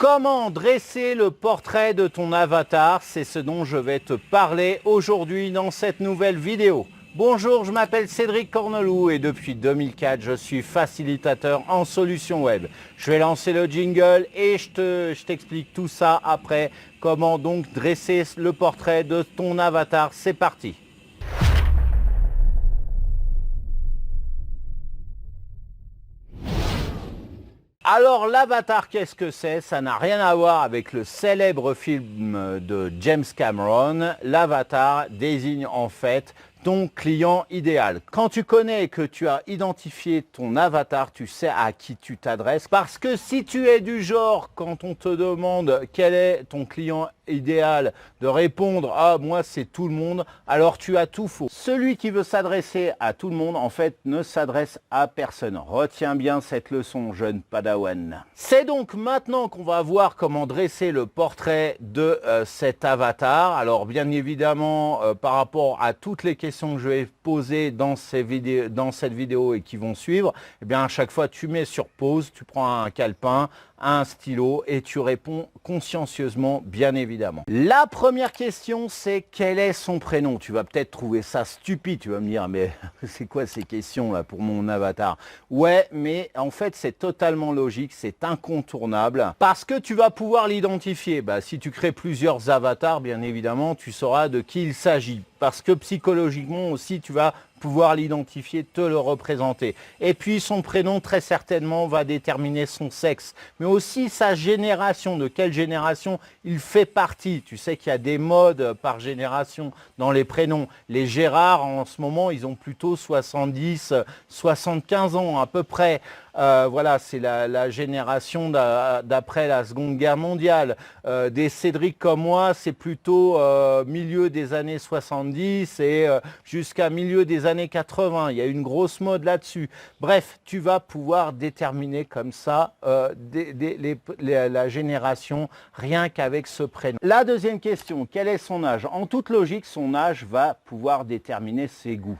Comment dresser le portrait de ton avatar? C'est ce dont je vais te parler aujourd'hui dans cette nouvelle vidéo. Bonjour, je m'appelle Cédric Corneloup et depuis 2004, je suis facilitateur en solutions web. Je vais lancer le jingle et je t'explique tout ça après. Comment donc dresser le portrait de ton avatar? C'est parti. Alors l'avatar, qu'est-ce que c'est? Ça n'a rien à voir avec le célèbre film de James Cameron. L'avatar désigne en fait ton client idéal. Quand tu connais et que tu as identifié ton avatar, tu sais à qui tu t'adresses. Parce que si tu es du genre, quand on te demande quel est ton client idéal, de répondre « Ah, moi c'est tout le monde », alors tu as tout faux. Celui qui veut s'adresser à tout le monde, en fait, ne s'adresse à personne. Retiens bien cette leçon, jeune padawan. C'est donc maintenant qu'on va voir comment dresser le portrait de cet avatar. Alors bien évidemment, par rapport à toutes les questions que je vais poser dans cette vidéo et qui vont suivre, eh bien à chaque fois tu mets sur pause, tu prends un calepin, un stylo et tu réponds consciencieusement, bien évidemment. La première question, c'est quel est son prénom? Tu vas peut-être trouver ça stupide, tu vas me dire mais c'est quoi ces questions là pour mon avatar? Ouais, mais en fait c'est totalement logique, c'est incontournable parce que tu vas pouvoir l'identifier. Si tu crées plusieurs avatars, bien évidemment, tu sauras de qui il s'agit parce que psychologiquement aussi tu vas pouvoir l'identifier, te le représenter. Et puis son prénom très certainement va déterminer son sexe, mais aussi sa génération, de quelle génération il fait partie. Tu sais qu'il y a des modes par génération dans les prénoms. Les Gérard en ce moment, ils ont plutôt 70, 75 ans à peu près. Voilà, c'est la génération d'après la Seconde Guerre mondiale. Des Cédric comme moi, c'est plutôt milieu des années 70 et jusqu'à milieu des années 80. Il y a une grosse mode là-dessus. Bref, tu vas pouvoir déterminer comme ça la génération rien qu'avec ce prénom. La deuxième question, quel est son âge? En toute logique, son âge va pouvoir déterminer ses goûts.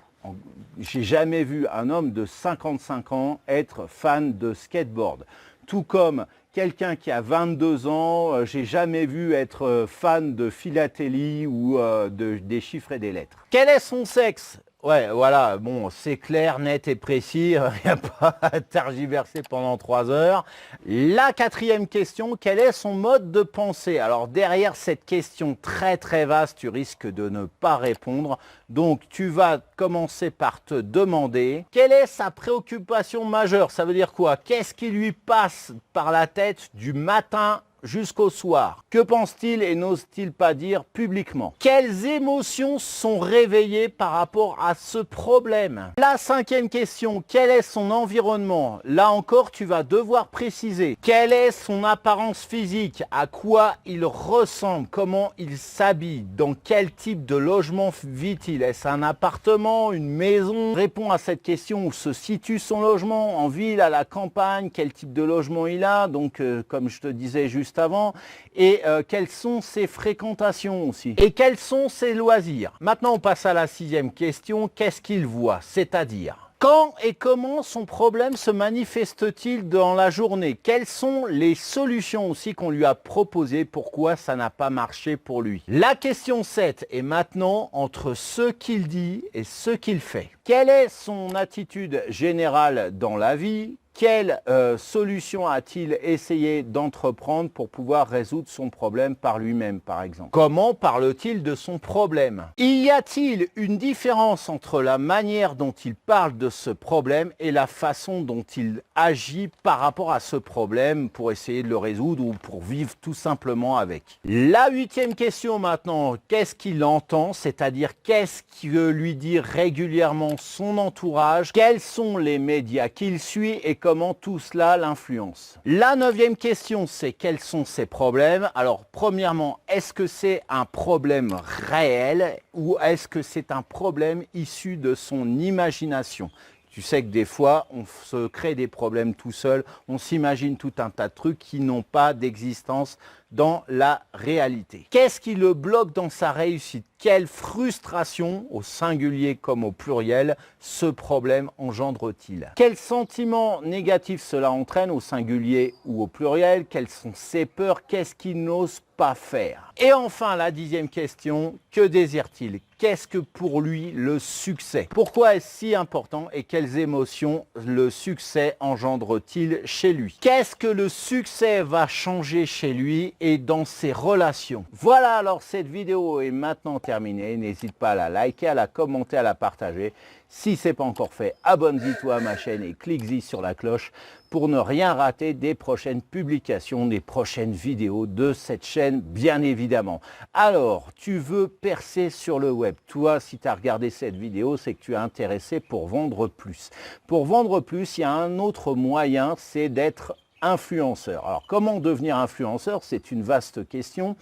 J'ai jamais vu un homme de 55 ans être fan de skateboard. Tout comme quelqu'un qui a 22 ans, j'ai jamais vu être fan de philatélie ou des chiffres et des lettres. Quel est son sexe? Ouais, voilà, bon, c'est clair, net et précis, il n'y a pas à tergiverser pendant 3 heures. La quatrième question, quel est son mode de pensée? Alors derrière cette question très très vaste, tu risques de ne pas répondre. Donc tu vas commencer par te demander quelle est sa préoccupation majeure. Ça veut dire quoi? Qu'est-ce qui lui passe par la tête du matin jusqu'au soir? Que pense-t-il et n'ose-t-il pas dire publiquement? Quelles émotions sont réveillées par rapport à ce problème? La cinquième question, quel est son environnement? Là encore, tu vas devoir préciser. Quelle est son apparence physique? À quoi il ressemble? Comment il s'habille? Dans quel type de logement vit-il? Est-ce un appartement, une maison? Réponds à cette question, où se situe son logement? En ville, à la campagne? Quel type de logement il a? Donc, comme je te disais juste avant, et quelles sont ses fréquentations aussi, et quels sont ses loisirs. Maintenant on passe à la sixième question, qu'est-ce qu'il voit? C'est-à-dire quand et comment son problème se manifeste-t-il dans la journée? Quelles sont les solutions aussi qu'on lui a proposées? Pourquoi ça n'a pas marché pour lui? La question 7 est maintenant entre ce qu'il dit et ce qu'il fait. Quelle est son attitude générale dans la vie? Quelle solution a-t-il essayé d'entreprendre pour pouvoir résoudre son problème par lui-même, par exemple? Comment parle-t-il de son problème? Y a-t-il une différence entre la manière dont il parle de ce problème et la façon dont il agit par rapport à ce problème pour essayer de le résoudre ou pour vivre tout simplement avec? La huitième question maintenant, qu'est-ce qu'il entend? C'est-à-dire qu'est-ce que lui dit régulièrement son entourage? Quels sont les médias qu'il suit et comment tout cela l'influence? La neuvième question, c'est quels sont ses problèmes? Alors, premièrement, est-ce que c'est un problème réel ou est-ce que c'est un problème issu de son imagination? Tu sais que des fois, on se crée des problèmes tout seul, on s'imagine tout un tas de trucs qui n'ont pas d'existence dans la réalité. Qu'est-ce qui le bloque dans sa réussite? Quelle frustration, au singulier comme au pluriel, ce problème engendre-t-il? Quels sentiments négatifs cela entraîne, au singulier ou au pluriel? Quelles sont ses peurs? Qu'est-ce qu'il n'ose pas faire? Et enfin, la 10e question, que désire-t-il? Qu'est-ce que pour lui le succès? Pourquoi est-ce si important et quelles émotions le succès engendre-t-il chez lui? Qu'est-ce que le succès va changer chez lui et dans ses relations? Voilà, alors cette vidéo est maintenant terminée. N'hésite pas à la liker, à la commenter, à la partager. Si ce n'est pas encore fait, abonne-toi à ma chaîne et clique-y sur la cloche pour ne rien rater des prochaines publications, des prochaines vidéos de cette chaîne, bien évidemment. Alors, tu veux percer sur le web. Toi, si tu as regardé cette vidéo, c'est que tu es intéressé pour vendre plus. Pour vendre plus, il y a un autre moyen, c'est d'être influenceur. Alors, comment devenir influenceur? C'est une vaste question,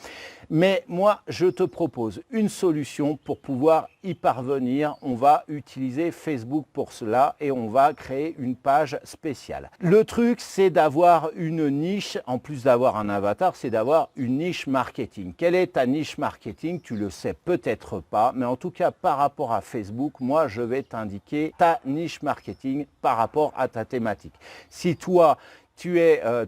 mais moi, je te propose une solution pour pouvoir y parvenir. On va utiliser Facebook pour cela et on va créer une page spéciale. Le truc, c'est d'avoir une niche, en plus d'avoir un avatar, c'est d'avoir une niche marketing. Quelle est ta niche marketing? Tu le sais peut-être pas, mais en tout cas, par rapport à Facebook, moi, je vais t'indiquer ta niche marketing par rapport à ta thématique. Si toi,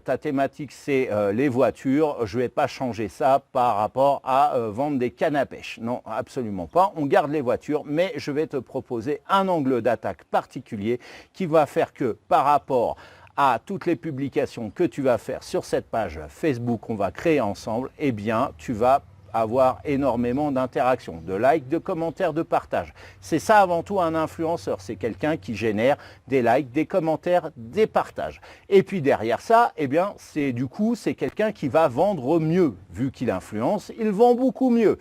ta thématique c'est les voitures, je ne vais pas changer ça par rapport à vendre des cannes à pêche. Non, absolument pas. On garde les voitures, mais je vais te proposer un angle d'attaque particulier qui va faire que par rapport à toutes les publications que tu vas faire sur cette page Facebook qu'on va créer ensemble, eh bien, tu vas avoir énormément d'interactions, de likes, de commentaires, de partages. C'est ça avant tout un influenceur, c'est quelqu'un qui génère des likes, des commentaires, des partages. Et puis derrière ça, eh bien, c'est quelqu'un qui va vendre mieux. Vu qu'il influence, il vend beaucoup mieux.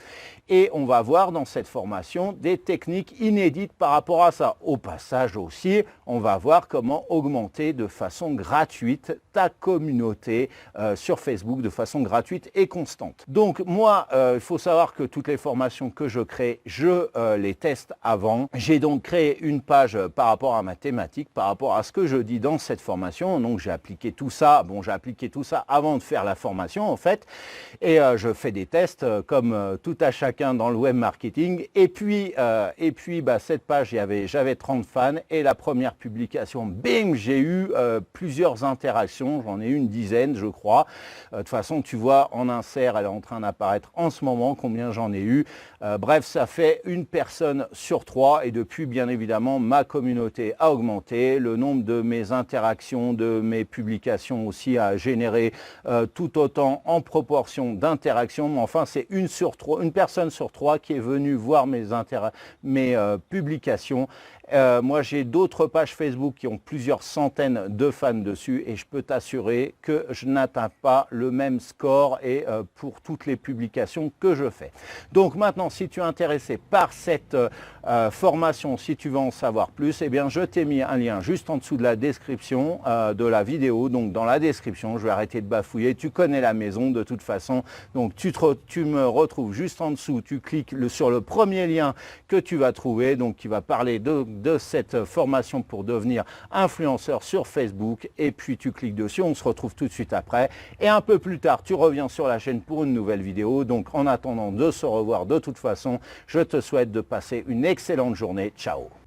Et on va voir dans cette formation des techniques inédites par rapport à ça. Au passage aussi, on va voir comment augmenter de façon gratuite ta communauté sur Facebook de façon gratuite et constante. Donc moi, il faut savoir que toutes les formations que je crée, je les teste avant. J'ai donc créé une page par rapport à ma thématique, par rapport à ce que je dis dans cette formation. Donc j'ai appliqué tout ça. Bon, j'ai appliqué tout ça avant de faire la formation en fait. Et je fais des tests comme tout à chacun dans le web marketing. Et puis cette page, j'avais 30 fans et la première publication, bim, j'ai eu plusieurs interactions. J'en ai eu une dizaine, je crois. De toute façon, tu vois, en insert, elle est en train d'apparaître en ce moment, combien j'en ai eu. Bref, ça fait une personne sur 3 et depuis, bien évidemment, ma communauté a augmenté. Le nombre de mes interactions, de mes publications aussi a généré tout autant en proportion d'interactions. Mais enfin, c'est une personne sur 3 qui est venue voir mes publications. Moi, j'ai d'autres pages Facebook qui ont plusieurs centaines de fans dessus et je peux t'assurer que je n'atteins pas le même score et pour toutes les publications que je fais. Donc maintenant, si tu es intéressé par cette formation, si tu veux en savoir plus, eh bien, je t'ai mis un lien juste en dessous de la description de la vidéo. Donc dans la description, je vais arrêter de bafouiller. Tu connais la maison de toute façon. Donc tu me retrouves juste en dessous. Tu cliques sur le premier lien que tu vas trouver, donc qui va parler de cette formation pour devenir influenceur sur Facebook et puis tu cliques dessus, on se retrouve tout de suite après et un peu plus tard tu reviens sur la chaîne pour une nouvelle vidéo. Donc en attendant de se revoir de toute façon, je te souhaite de passer une excellente journée. Ciao.